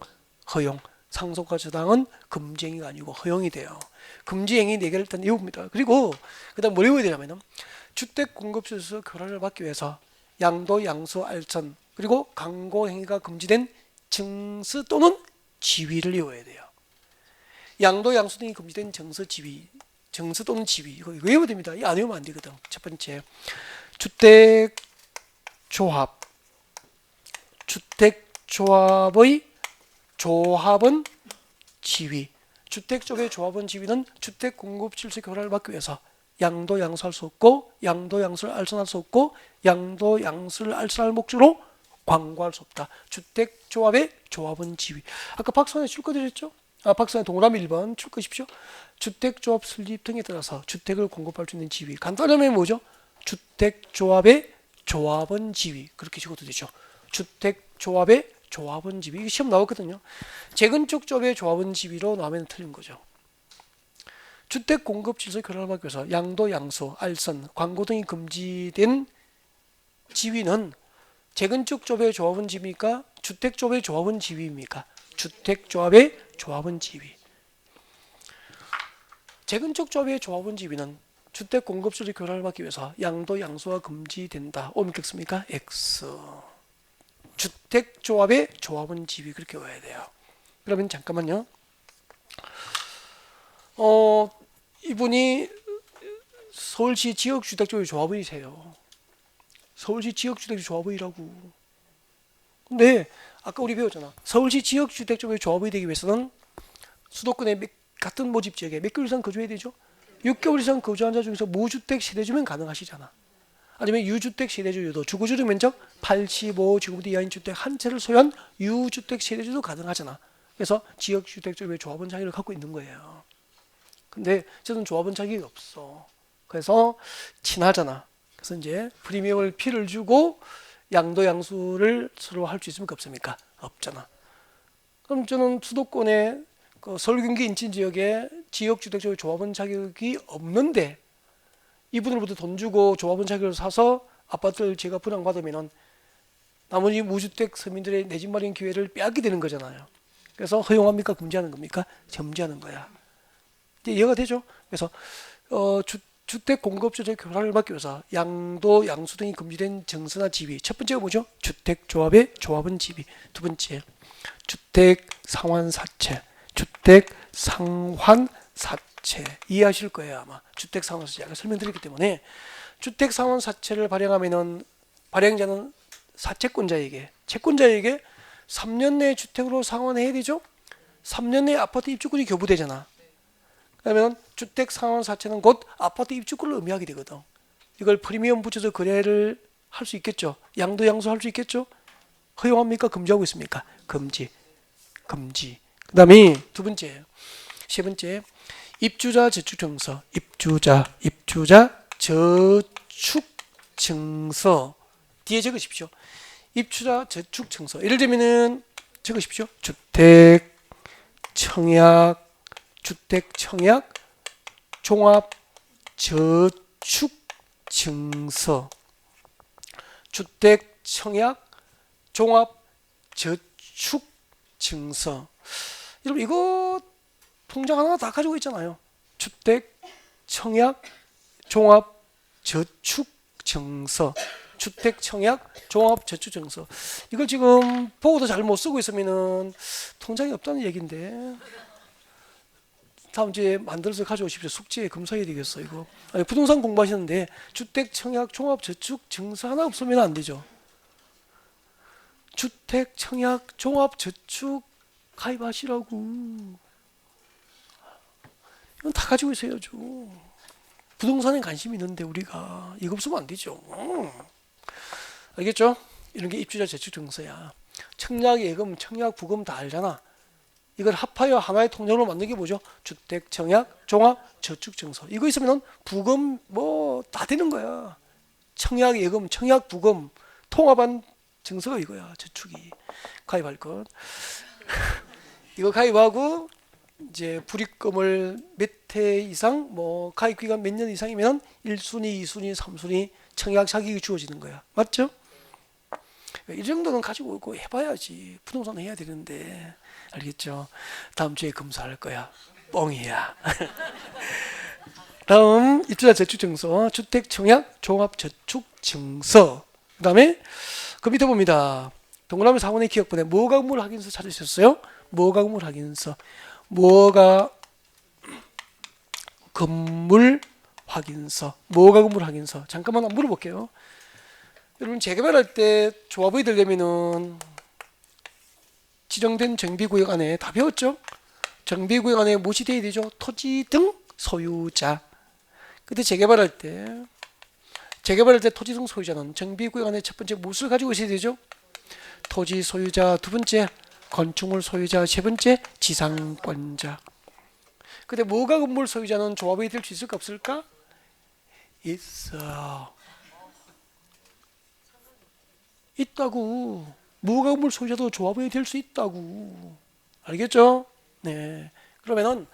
상속과 저당은 금지행위가 아니고 허용이 돼요. 금지행위 4개를 일단 외웁니다. 그리고 그다음 뭘 외워야 되냐면은 주택 공급수에서 교란을 막기 위해서 양도, 양수, 알선 그리고 강고 행위가 금지된 증서 또는 지위를 외워야 돼요. 양도, 양수 등이 금지된 증서 또는 지위 이거 외워야 됩니다. 이거 안 외우면 안 되거든. 첫 번째 주택조합의 조합은 지위. 주택조합의 조합은 지위는 주택 공급 질서 교란을 막기 위해서 양도 양수할 수 없고 양도 양수를 알선할 수 없고 양도 양수를 알선할 목적으로 광고할 수 없다. 주택조합의 조합은 지위. 아까 박스원에 출거 드렸죠? 박스원에 동그라미 1번 출거십시오. 주택조합 설립 등에 따라서 주택을 공급할 수 있는 지위. 간단하면 뭐죠? 주택조합의 조합은 지위. 그렇게 적어도 되죠. 주택조합의 조합은 지위. 이게 시험 나왔거든요. 재건축 조합의 조합은 지위로 나오면 틀린 거죠. 주택 공급 질서 교란을 막기 위해서 양도, 양수, 알선, 광고 등이 금지된 지위는 재건축 조합의 조합은 지위입니까? 주택 조합의 조합은 지위입니까? 주택 조합의 조합은 지위. 재건축 조합의 조합은 지위는 주택 공급 질서 교란을 막기 위해서 양도, 양수가 금지된다. 오미겠습니까? X. 주택 조합의 조합은 지위 그렇게 외워야 돼요. 그러면 잠깐만요. 이분이 서울시 지역주택조합의 조합의세요. 서울시 지역주택조합의 조합의라고. 근데 아까 우리 배웠잖아. 서울시 지역주택조합의 조합의 되기 위해서는 수도권의 같은 모집 지역에 몇 개월 이상 거주해야 되죠? 6개월 이상 거주한 자 중에서 무주택 세대주면 가능하시잖아. 아니면 유주택 세대주도 주거주택 면적 85제곱미터 이하인 주택 한 채를 소유한 유주택 세대주도 가능하잖아. 그래서 지역주택조합의 조합원 자격을 갖고 있는 거예요. 근데 저는 조합원 자격이 없어. 그래서 친하잖아. 그래서 이제 프리미엄을 피를 주고 양도 양수를 서로 할 수 있습니까? 없습니까? 없잖아. 그럼 저는 수도권의 그 서울 경기 인천 지역에 지역주택조합의 조합원 자격이 없는데 이분으로부터 돈 주고 조합원 자격을 사서 아파트를 제가 분양받으면 나머지 무주택 서민들의 내 집 마련 기회를 빼앗게 되는 거잖아요. 그래서 허용합니까? 금지하는 겁니까? 금지하는 거야. 이제 이해가 되죠? 그래서 주택 공급 조절 교란을 막기 위해서 양도, 양수 등이 금지된 증서나 지위. 첫 번째가 뭐죠? 주택 조합의 조합은 지위. 두 번째, 주택 상환 사채. 이해하실 거예요 아마. 주택 상환 사채 아까 설명드렸기 때문에 주택 상환 사채를 발행하면은 발행자는 사채권자에게 채권자에게 3년 내에 주택으로 상환해야 되죠. 3년 내에 아파트 입주권이 교부되잖아. 그러면 주택 상환 사채는 곧 아파트 입주권을 의미하게 되거든. 이걸 프리미엄 붙여서 거래를 할 수 있겠죠. 양도 양수 할 수 있겠죠. 허용합니까? 금지하고 있습니까? 금지. 그 다음에 두 번째, 세 번째, 입주자 저축증서. 입주자 저축증서 뒤에 적으십시오. 입주자 저축증서. 예를 들면은 적으십시오. 주택청약 종합저축증서. 주택청약 종합저축증서. 여러분 이거 통장 하나 다 가지고 있잖아요. 주택청약 종합저축증서. 주택청약 종합저축증서. 이걸 지금 보고도 잘 못 쓰고 있으면은 통장이 없다는 얘기인데 다음 주에 만들어서 가져오십시오. 숙제에 검사해야 되겠어 이거. 아니, 부동산 공부하시는데 주택청약 종합저축증서 하나 없으면 안 되죠. 주택청약 종합저축 가입하시라고. 이건 다 가지고 있어야죠. 부동산에 관심이 있는데 우리가 이거 없으면 안 되죠. 알겠죠? 이런 게 입주자 재축 증서야. 청약 예금, 청약 부금 다 알잖아. 이걸 합하여 하나의 통장으로 만든 게 뭐죠? 주택 청약 종합 저축 증서. 이거 있으면 부금 뭐 다 되는 거야. 청약 예금, 청약 부금 통합한 증서가 이거야. 저축이 가입할 것. 이거 가입하고 이제 불입금을 몇 해 이상, 뭐 가입 기간 몇 년 이상이면 1순위, 2순위, 3순위 청약 자격이 주어지는 거야. 맞죠? 이 정도는 가지고 오고 해봐야지. 부동산 해야 되는데. 알겠죠? 다음 주에 검사할 거야. 뻥이야. 다음 입주자 재축증서, 주택 청약 종합 저축 증서. 그다음에 그 밑에 봅니다. 동그라미 4번의 기억번에 뭐가 건물 확인서 찾으셨어요? 뭐가 건물 확인서. 뭐가 건물 확인서. 뭐가 건물 확인서. 잠깐만 물어볼게요. 여러분 재개발할 때 조합원이 되려면은 지정된 정비구역 안에 다 배웠죠? 정비구역 안에 무엇이 돼야 되죠? 토지 등 소유자. 근데 재개발할 때 토지 등 소유자는 정비구역 안에 첫 번째 무엇을 가지고 있어야 되죠? 토지 소유자, 두 번째 건축물 소유자, 세 번째 지상권자. 근데 뭐가 건물 소유자는 조합원이 될 수 있을까 없을까? 있어. 있다고. 뭐가 건물 소유자도 조합원이 될 수 있다고. 알겠죠? 네. 그러면은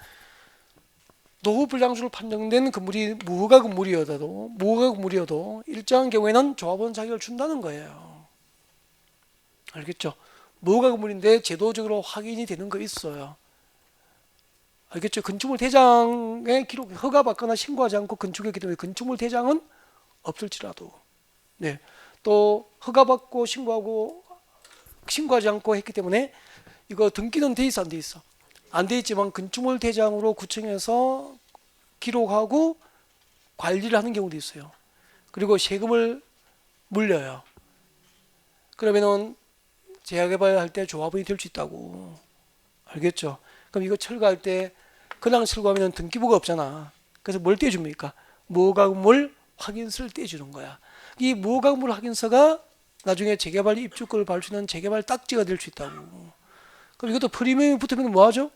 노후 불량수로 판정된 건물이 뭐가 건물이어도 일정한 경우에는 조합원 자격을 준다는 거예요. 알겠죠? 뭐가 건물인데 제도적으로 확인이 되는 거 있어요. 알겠죠? 건축물 대장에 기록 허가받거나 신고하지 않고 건축했기 때문에 건축물 대장은 없을지라도, 네. 또 허가받고 신고하지 않고 했기 때문에 이거 등기는 돼 있어 안 돼 있어? 안 돼 있지만 건축물 대장으로 구청에서 기록하고 관리를 하는 경우도 있어요. 그리고 세금을 물려요. 그러면은 재개발 할 때 조합원이 될 수 있다고. 알겠죠? 그럼 이거 철거할 때 그냥 철거하면 등기부가 없잖아. 그래서 뭘 떼줍니까? 뭐가 건물 확인서를 떼주는 거야. 이 뭐가 건물 확인서가 나중에 재개발 입주권을 받을 수 있는 재개발 딱지가 될 수 있다고. 그럼 이것도 프리미엄이 붙으면 뭐하죠?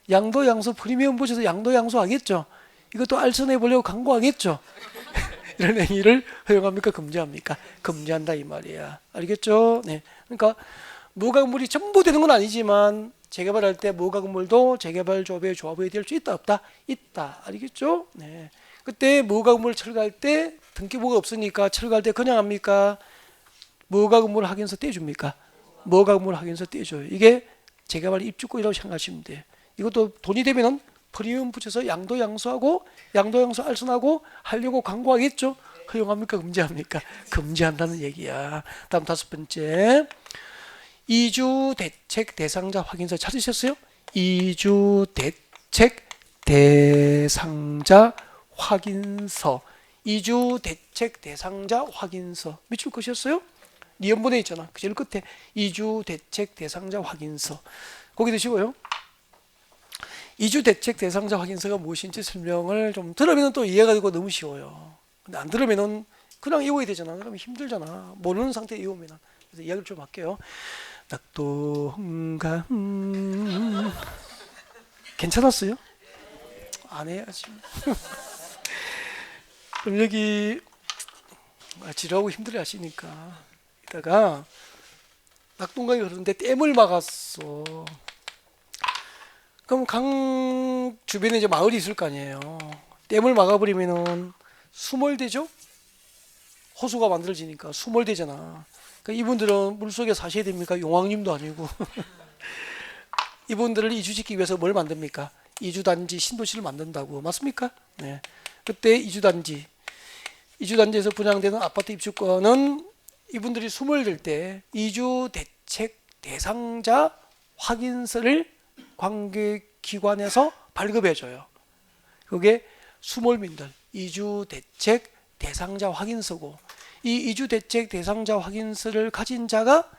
양도 양수 프리미엄 붙여서 양도 양수 하겠죠. 이것도 알선해 보려고 광고하겠죠. 이런 행위를 허용합니까? 금지합니까? 금지한다 이 말이야. 알겠죠? 네. 그러니까 뭐가 건물이 전부 되는 건 아니지만 재개발할 때 뭐가 건물도 재개발 조합의 조합원이 될 수 있다 없다? 있다. 알겠죠? 네. 그때 뭐가 건물 철거할 때 등기부가 없으니까 철거할 때 그냥 합니까? 뭐가 건물 확인서 떼줍니까? 뭐가 건물 확인서 떼줘요. 이게 재개발 입주권이라고 생각하시면 돼. 이것도 돈이 되면은 프리미엄 붙여서 양도 양수하고 양도 양수 알선하고 하려고 광고하겠죠. 허용합니까? 금지합니까? 금지한다는 얘기야. 다음 다섯 번째, 이주 대책 대상자 확인서 찾으셨어요? 이주 대책 대상자 확인서. 이주 대책 대상자 확인서 밑줄 것이었어요? 니은본에 있잖아. 그 제일 끝에 이주 대책 대상자 확인서. 거기 드시고요. 이주 대책 대상자 확인서가 무엇인지 설명을 좀 들으면 또 이해가 되고 너무 쉬워요. 근데 안 들으면은 그냥 외워야 되잖아. 그러면 힘들잖아. 모르는 상태에 외우면은. 그래서 이야기를 좀 할게요. 낙동강 괜찮았어요? 안 해야지. 그럼 여기 지루하고 힘들어 하시니까 이따가 낙동강이 흐르는데 댐을 막았어. 그럼 강 주변에 이제 마을이 있을 거 아니에요. 댐을 막아버리면은 수몰되죠? 호수가 만들어지니까 수몰되잖아. 그러니까 이분들은 물속에 사셔야 됩니까? 용왕님도 아니고. 이분들을 이주시키기 위해서 뭘 만듭니까? 이주단지 신도시를 만든다고. 맞습니까? 네. 그때 이주단지에서 분양되는 아파트 입주권은 이분들이 수몰될 때 이주 대책 대상자 확인서를 관계기관에서 발급해줘요. 그게 수몰민들 이주 대책 대상자 확인서고, 이 이주 대책 대상자 확인서를 가진 자가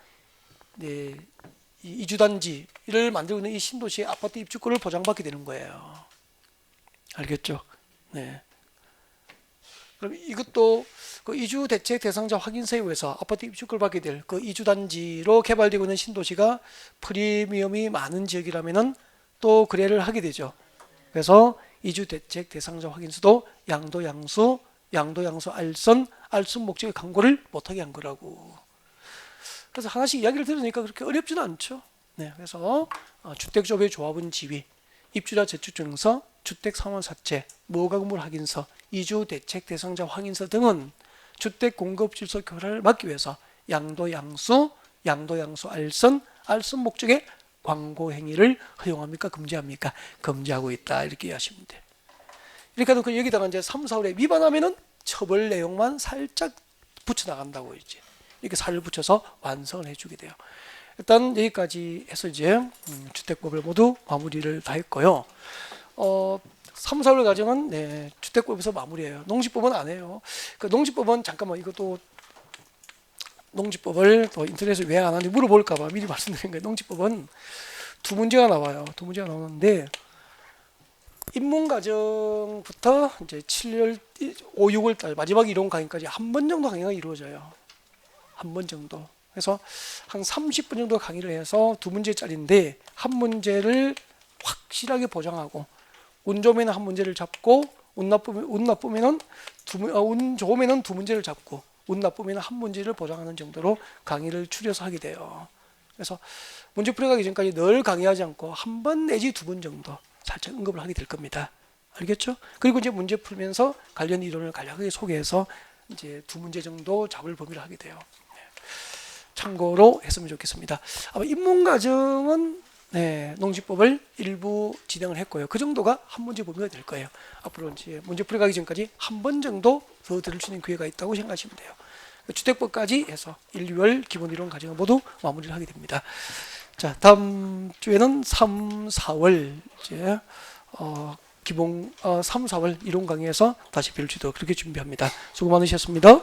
네, 이 이주단지를 만들고 있는 이 신도시의 아파트 입주권을 보장받게 되는 거예요. 알겠죠? 네. 그럼 이것도 그 이주 대책 대상자 확인서에 의해서 아파트 입주권을 받게 될 그 이주 단지로 개발되고 있는 신도시가 프리미엄이 많은 지역이라면은 또 거래를 하게 되죠. 그래서 이주 대책 대상자 확인서도 양도 양수 알선 목적의 광고를 못하게 한 거라고. 그래서 하나씩 이야기를 들으니까 그렇게 어렵지는 않죠. 네, 그래서 주택조합의 조합은 지위, 입주자 재축증서, 주택상환사채, 무허가건물 확인서, 이주 대책 대상자 확인서 등은 주택 공급 질서 교란을 막기 위해서 양도 양수 알선 목적의 광고 행위를 허용합니까? 금지합니까? 금지하고 있다. 이렇게 이해하시면 돼요. 이렇게 하면 여기다가 이제 3, 4월에 위반하면은 처벌 내용만 살짝 붙여 나간다고 이제 이렇게 살을 붙여서 완성을 해주게 돼요. 일단 여기까지 해서 이제 주택법을 모두 마무리를 다 했고요. 3, 4월 과정은 네, 주택법에서 마무리해요. 농지법은 안 해요. 그 농지법은 잠깐만 이것도 농지법을 또 인터넷에 왜 안 하는지 물어볼까봐 미리 말씀드린 거예요. 농지법은 두 문제가 나와요. 두 문제가 나오는데 입문 과정부터 이제 7월 5, 6월 달 마지막 이론 강의까지 한 번 정도 강의가 이루어져요. 한 번 정도. 그래서 한 30분 정도 강의를 해서 두 문제짜리인데 한 문제를 확실하게 보장하고 운 좋으면 한 문제를 잡고 운 좋으면은 두 문제를 잡고 운 나쁘면 한 문제를 보장하는 정도로 강의를 추려서 하게 돼요. 그래서 문제 풀이가기 전까지 늘 강의하지 않고 한 번 내지 두 번 정도 살짝 언급을 하게 될 겁니다. 알겠죠? 그리고 이제 문제 풀면서 관련 이론을 간략하게 소개해서 이제 두 문제 정도 잡을 범위를 하게 돼요. 참고로 했으면 좋겠습니다. 아마 입문 과정은 네, 농지법을 일부 진행을 했고요. 그 정도가 한 문제 범위가 될 거예요. 앞으로 이제 문제 풀이 가기 전까지 한 번 정도 더 들을 수 있는 기회가 있다고 생각하시면 돼요. 주택법까지 해서 1, 2월 기본 이론 과정을 모두 마무리를 하게 됩니다. 자, 다음 주에는 3, 4월 이제 기본 3, 4월 이론 강의에서 다시 뵐지도 그렇게 준비합니다. 수고 많으셨습니다.